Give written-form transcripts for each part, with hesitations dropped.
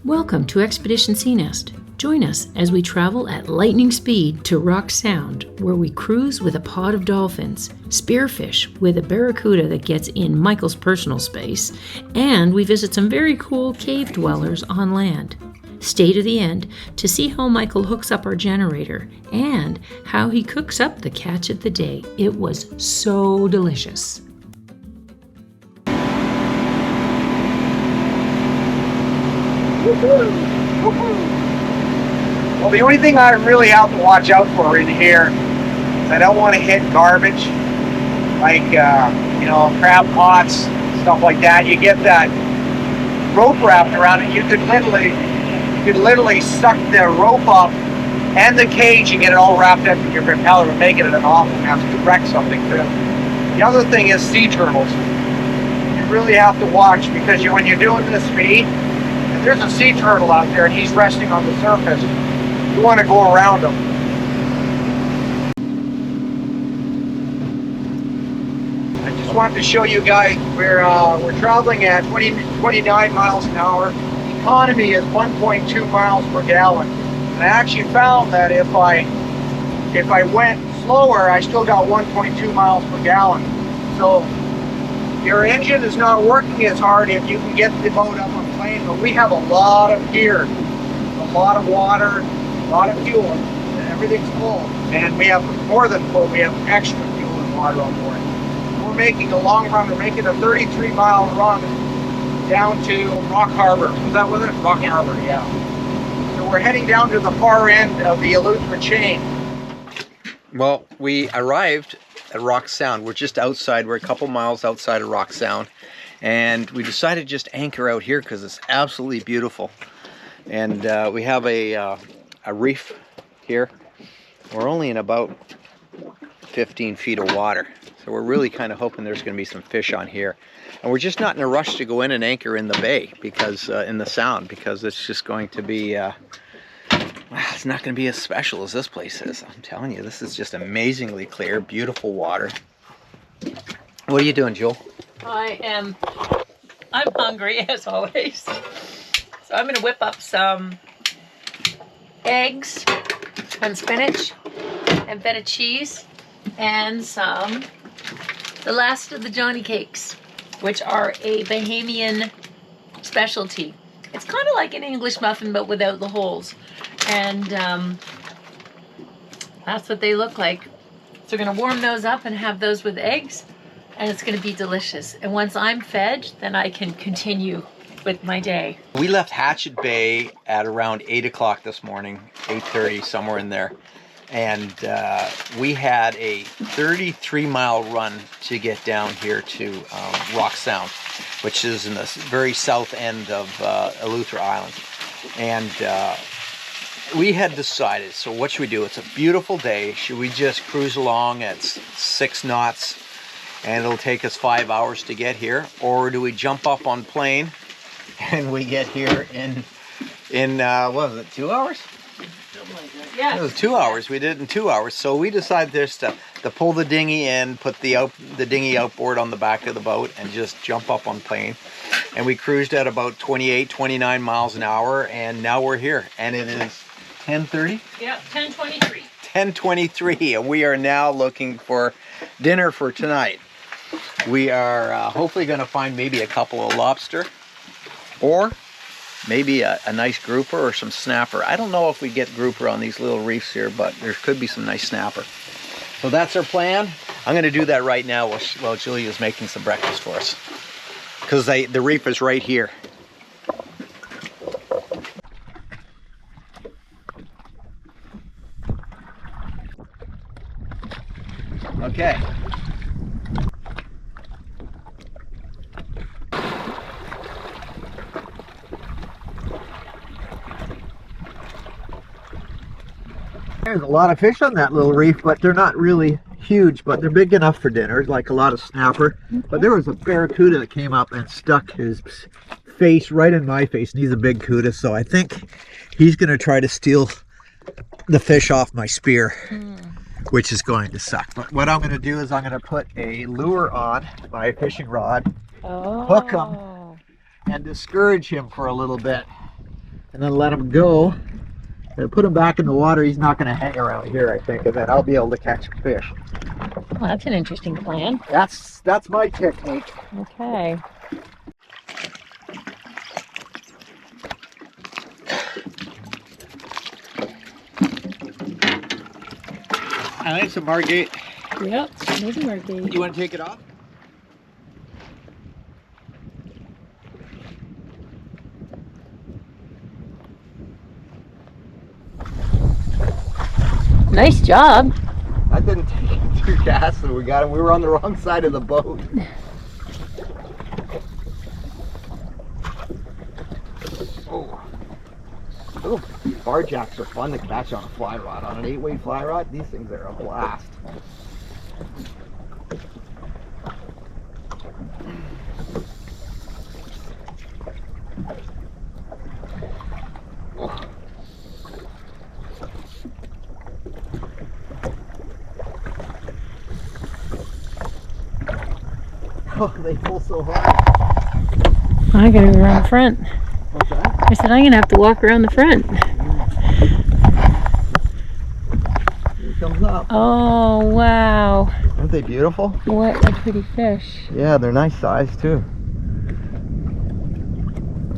Welcome to Expedition Seanest. Join us as we travel at lightning speed to Rock Sound, where we cruise with a pod of dolphins, spearfish with a barracuda that gets in Michael's personal space, and we visit some very cool cave dwellers on land. Stay to the end to see how Michael hooks up our generator and how he cooks up the catch of the day. It was so delicious. Well, the only thing I really have to watch out for in here is I don't want to hit garbage, like, crab pots, stuff like that. You get that rope wrapped around it, you could literally suck the rope up and the cage and get it all wrapped up in your propeller and make it an awful mess to wreck something too. The other thing is sea turtles. You really have to watch because when you're doing this speed, if there's a sea turtle out there and he's resting on the surface, you want to go around him. I just wanted to show you guys we're traveling at 29 miles an hour. The economy is 1.2 miles per gallon. And I actually found that if I went slower, I still got 1.2 miles per gallon. So your engine is not working as hard if you can get the boat up on plane, but we have a lot of gear, a lot of water, a lot of fuel, and everything's full. And we have more than full, we have extra fuel and water on board. We're making a long run, we're making a 33-mile run down to Rock Harbor. Was that with it? Rock Harbor, yeah. So we're heading down to the far end of the Eleuthra chain. Well, we arrived at Rock Sound. We're just outside, we're a couple miles outside of Rock Sound. And we decided to just anchor out here because it's absolutely beautiful. And we have a reef here. We're only in about 15 feet of water. So we're really kind of hoping there's going to be some fish on here. And we're just not in a rush to go in and anchor in the bay, because in the sound, because it's just going to be, it's not going to be as special as this place is. I'm telling you, this is just amazingly clear, beautiful water. What are you doing, Jewel? I'm hungry as always. So I'm going to whip up some eggs and spinach and feta cheese and the last of the Johnny cakes, which are a Bahamian specialty. It's kind of like an English muffin but without the holes, and that's what they look like. So we're going to warm those up and have those with eggs, and it's going to be delicious. And once I'm fed, then I can continue with my day. We left Hatchet Bay at around 8 o'clock this morning, 8:30, somewhere in there. And we had a 33-mile run to get down here to Rock Sound, which is in the very south end of Eleuthra Islands. And we had decided, so what should we do? It's a beautiful day. Should we just cruise along at 6 knots and it'll take us 5 hours to get here? Or do we jump up on plane and we get here in what was it, 2 hours? Yeah. It was 2 hours. We did it in 2 hours. So we decided just to pull the dinghy in, put the dinghy outboard on the back of the boat, and just jump up on plane. And we cruised at about 28, 29 miles an hour, and now we're here. And it is 10:30? Yeah, 10:23. 10:23, and we are now looking for dinner for tonight. We are hopefully going to find maybe a couple of lobster, or maybe a nice grouper or some snapper. I don't know if we get grouper on these little reefs here, but there could be some nice snapper. So that's our plan. I'm going to do that right now while Julia's making some breakfast for us, because the reef is right here. Okay. There's a lot of fish on that little reef, but they're not really huge, but they're big enough for dinner, like a lot of snapper. But there was a barracuda that came up and stuck his face right in my face, and he's a big cuda, so I think he's going to try to steal the fish off my spear, which is going to suck. But what I'm going to do is I'm going to put a lure on my fishing rod, hook him, and discourage him for a little bit. and then let him go. And put him back in the water. He's not going to hang around here, I think, and then I'll be able to catch fish. Well, that's an interesting plan. That's my technique. Okay. I think it's a Margate. Yep, there's a Margate. You want to take it off? Nice job. I didn't take it too fast, so we got him. We were on the wrong side of the boat. Oh. Little bar jacks are fun to catch on a fly rod. On an 8-weight fly rod, these things are a blast. Oh, they pull so hard. I gotta go around the front. What's that? I said I'm gonna have to walk around the front. Here it comes up. Oh wow. Aren't they beautiful? What a pretty fish. Yeah, they're nice size too.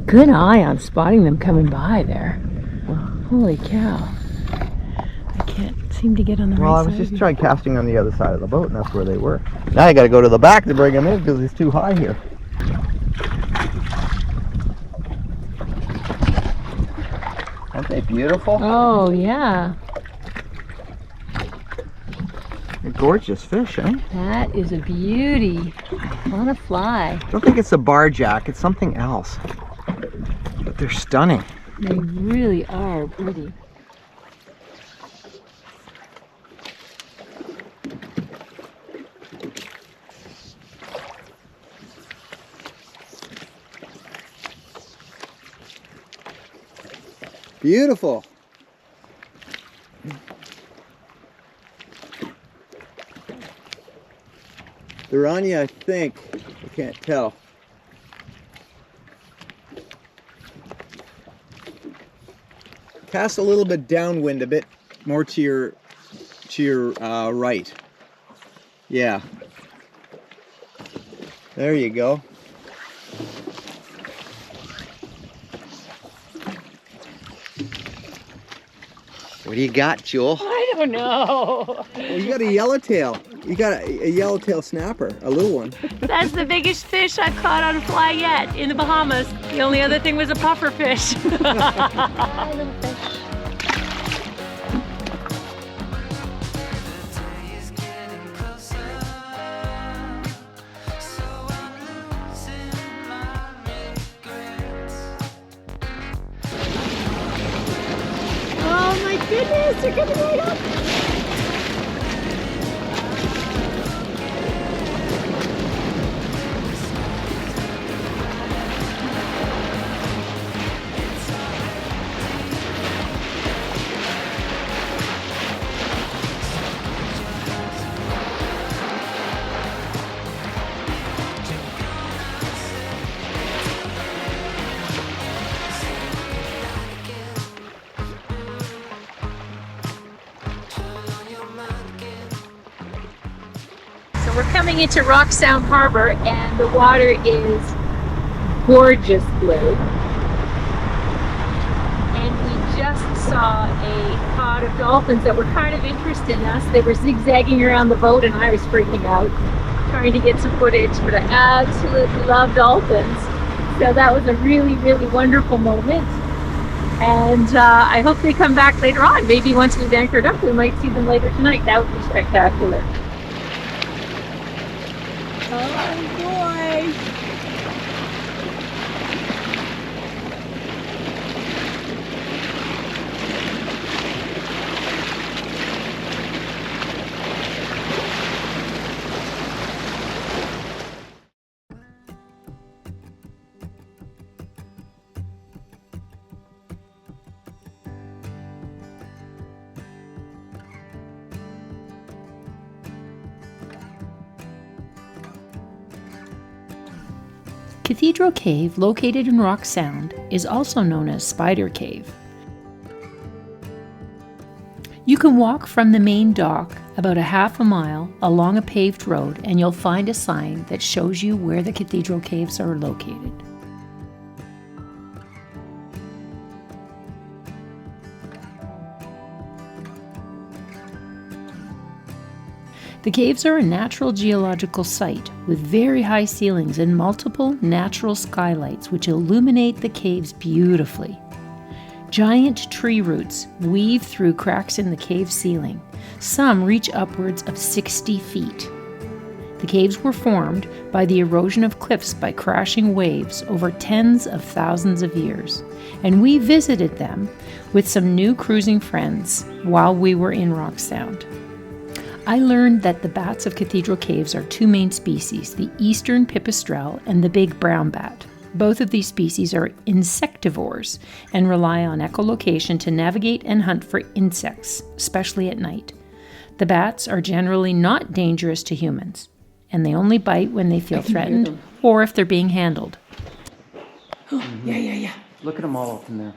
Good eye on spotting them coming by there. Holy cow. I can't seem to get on the Well, right I was side. just trying casting on the other side of the boat, and that's where they were. Now I got to go to the back to bring them in because it's too high here. Aren't they beautiful? Oh yeah. They're gorgeous fish, eh? That is a beauty on a fly. I don't think it's a bar jack. It's something else. But they're stunning. They really are pretty. Beautiful. They're on you, I think. I can't tell. Cast a little bit downwind, a bit more to your right. Yeah. There you go. What do you got, Jewel? I don't know. Well, you got a yellowtail. You got a yellowtail snapper, a little one. That's the biggest fish I've caught on a fly yet in the Bahamas. The only other thing was a puffer fish. Hi, little fish. Oh my goodness, they're coming right up. We're coming into Rock Sound Harbor and the water is gorgeous blue. And we just saw a pod of dolphins that were kind of interested in us. They were zigzagging around the boat and I was freaking out, trying to get some footage, but I absolutely love dolphins. So that was a really, really wonderful moment. And I hope they come back later on. Maybe once we've anchored up, we might see them later tonight. That would be spectacular. Oh boy! Cathedral Cave, located in Rock Sound, is also known as Spider Cave. You can walk from the main dock about a half a mile along a paved road and you'll find a sign that shows you where the Cathedral Caves are located. The caves are a natural geological site with very high ceilings and multiple natural skylights which illuminate the caves beautifully. Giant tree roots weave through cracks in the cave ceiling. Some reach upwards of 60 feet. The caves were formed by the erosion of cliffs by crashing waves over tens of thousands of years, and we visited them with some new cruising friends while we were in Rock Sound. I learned that the bats of Cathedral Caves are two main species, the eastern pipistrelle and the big brown bat. Both of these species are insectivores and rely on echolocation to navigate and hunt for insects, especially at night. The bats are generally not dangerous to humans, and they only bite when they feel threatened or if they're being handled. Yeah. Look at them all up in there.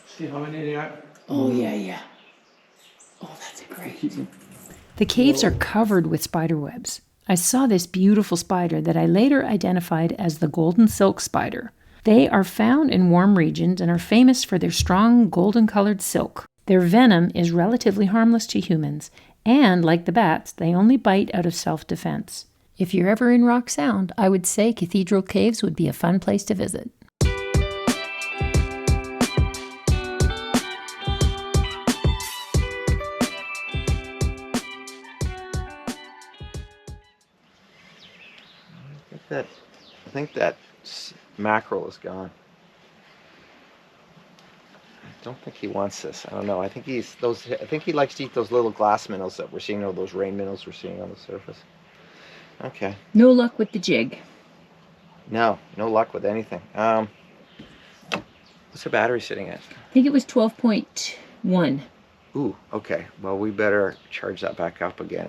See how many there are? Oh, yeah. Oh, that's great. The caves are covered with spider webs. I saw this beautiful spider that I later identified as the golden silk spider. They are found in warm regions and are famous for their strong golden-colored silk. Their venom is relatively harmless to humans, and like the bats, they only bite out of self-defense. If you're ever in Rock Sound, I would say Cathedral Caves would be a fun place to visit. I think that mackerel is gone. I don't think he wants this. I don't know. I think he likes to eat those little glass minnows that we're seeing, or those rain minnows we're seeing on the surface. Okay. No luck with the jig. No luck with anything. What's the battery sitting at? I think it was 12.1. Ooh, okay. Well, we better charge that back up again.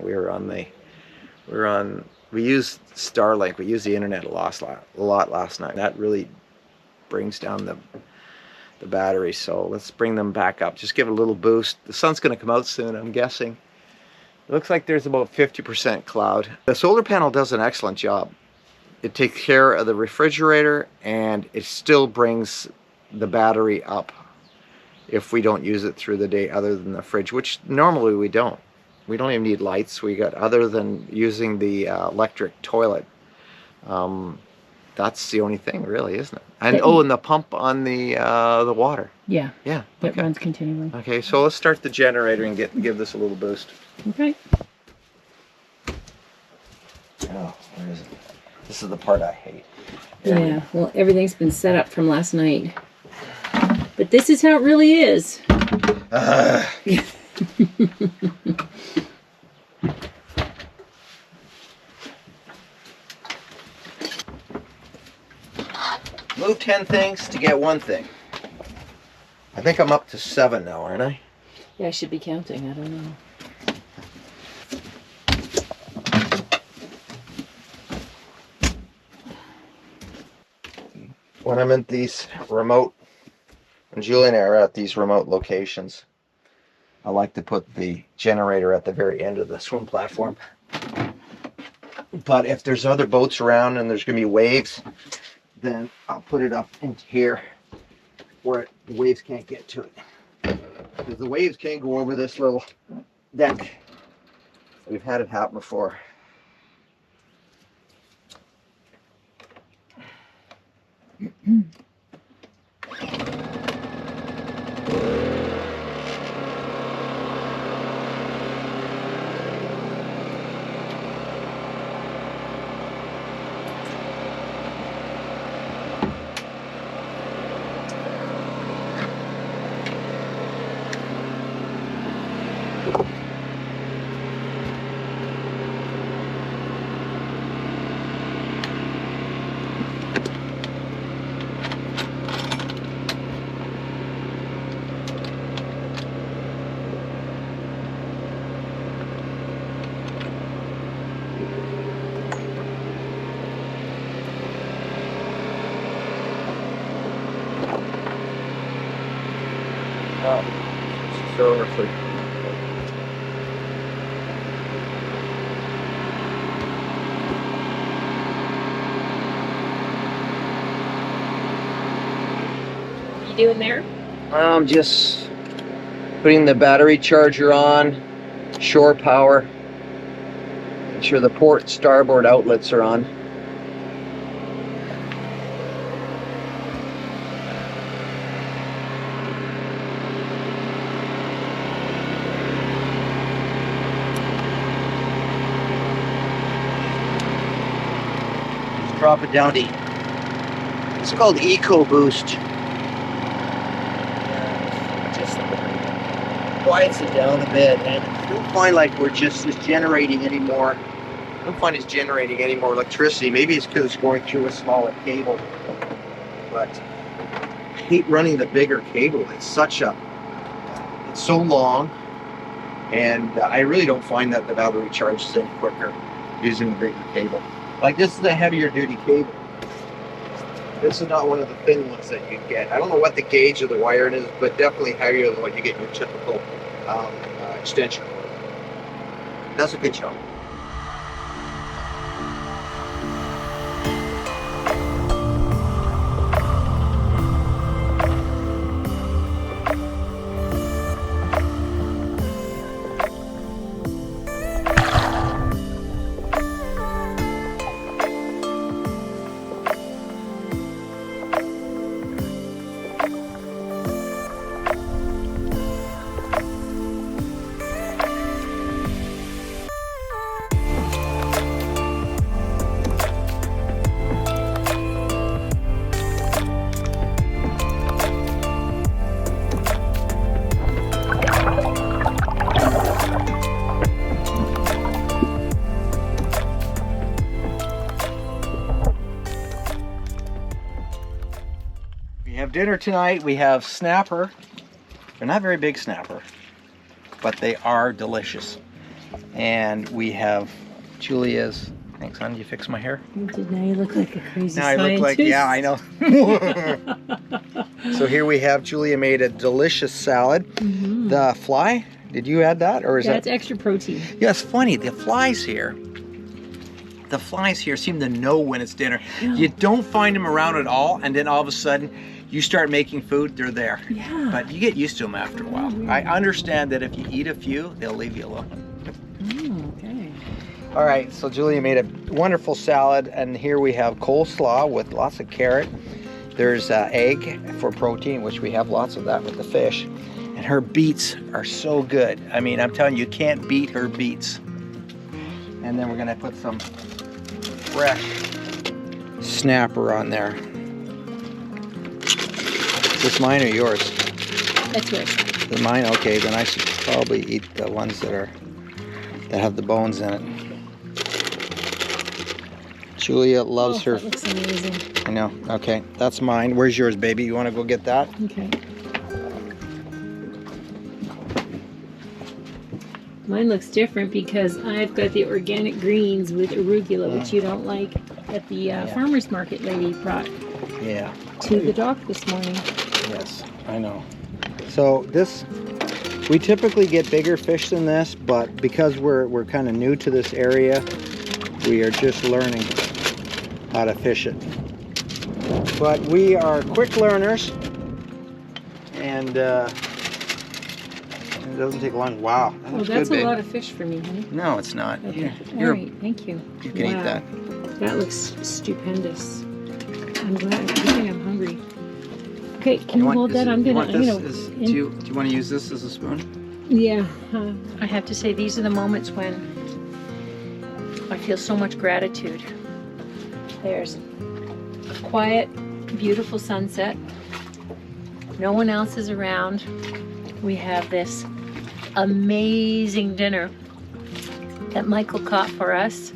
We used Starlink. We used the internet a lot last night. That really brings down the battery. So let's bring them back up. Just give it a little boost. The sun's going to come out soon, I'm guessing. It looks like there's about 50% cloud. The solar panel does an excellent job. It takes care of the refrigerator, and it still brings the battery up if we don't use it through the day other than the fridge, which normally we don't. We don't even need lights. We got, other than using the electric toilet. That's the only thing, really, isn't it? And and the pump on the water. Yeah. Yeah. It runs continually. Okay, so let's start the generator and give this a little boost. Okay. Oh, where is it? This is the part I hate. Yeah. Well, everything's been set up from last night, but this is how it really is. Move 10 things to get one thing. I think I'm up to 7 now, aren't I? Yeah, I should be counting. I don't know. When I'm at these remote, when Julie and I are at these remote locations, I like to put the generator at the very end of the swim platform. But if there's other boats around and there's going to be waves, then I'll put it up into here where the waves can't get to it. Because the waves can't go over this little deck. We've had it happen before. Seriously. What are you doing there? I'm just putting the battery charger on, shore power. Make sure the port starboard outlets are on. Just drop it down to, it's called Eco Boost. Just quiets it down a bit, and I don't find like we're just generating anymore. I don't find it's generating any more electricity. Maybe it's because it's going through a smaller cable, but I hate running the bigger cable. It's so long, and I really don't find that the battery charges any quicker using the bigger cable. Like, this is a heavier duty cable. This is not one of the thin ones that you get. I don't know what the gauge of the wire is, but definitely heavier than what you get in your typical extension cord. That's a good job. Dinner tonight, we have snapper. They're not very big snapper, but they are delicious. And we have Julia's. Thanks, hon. You fix my hair? Now you look like a crazy Now I look like, yeah, I know. So here we have, Julia made a delicious salad. Mm-hmm. The fly, did you add that, or is that? That's extra protein. Yeah, it's funny. The flies here seem to know when it's dinner. Yeah. You don't find them around at all, and then all of a sudden you start making food, they're there. Yeah. But you get used to them after a while. I understand that if you eat a few, they'll leave you alone. Okay. All right, so Julia made a wonderful salad, and here we have coleslaw with lots of carrot. There's egg for protein, which we have lots of that with the fish. And her beets are so good. I mean, I'm telling you, you can't beat her beets. And then we're gonna put some fresh snapper on there. Is this mine or yours? That's yours. Is it mine? Okay, then I should probably eat the ones that have the bones in it. Julia loves her. That looks amazing. I know. Okay, that's mine. Where's yours, baby? You want to go get that? Okay. Mine looks different because I've got the organic greens with arugula, which you don't like, that the farmer's market lady brought to the dock this morning. Yes, I know. So this, we typically get bigger fish than this, but because we're kind of new to this area, we are just learning how to fish it. But we are quick learners, and it doesn't take long. Wow, that looks That's good, a lot of fish for me, honey. No, it's not. Okay. You're, All right, thank you. You can eat that. That looks stupendous. I'm glad. I think I'm hungry. Okay, can you hold that? Do you want to use this as a spoon? Yeah. I have to say, these are the moments when I feel so much gratitude. There's a quiet, beautiful sunset. No one else is around. We have this amazing dinner that Michael caught for us.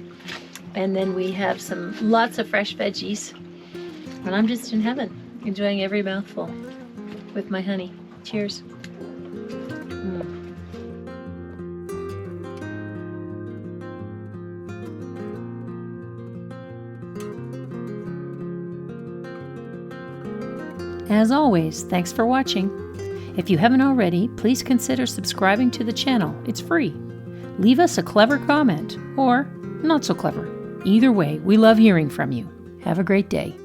And then we have lots of fresh veggies. And I'm just in heaven, enjoying every mouthful with my honey. Cheers. As always, thanks for watching. If you haven't already, please consider subscribing to the channel. It's free. Leave us a clever comment, or not so clever. Either way, we love hearing from you. Have a great day.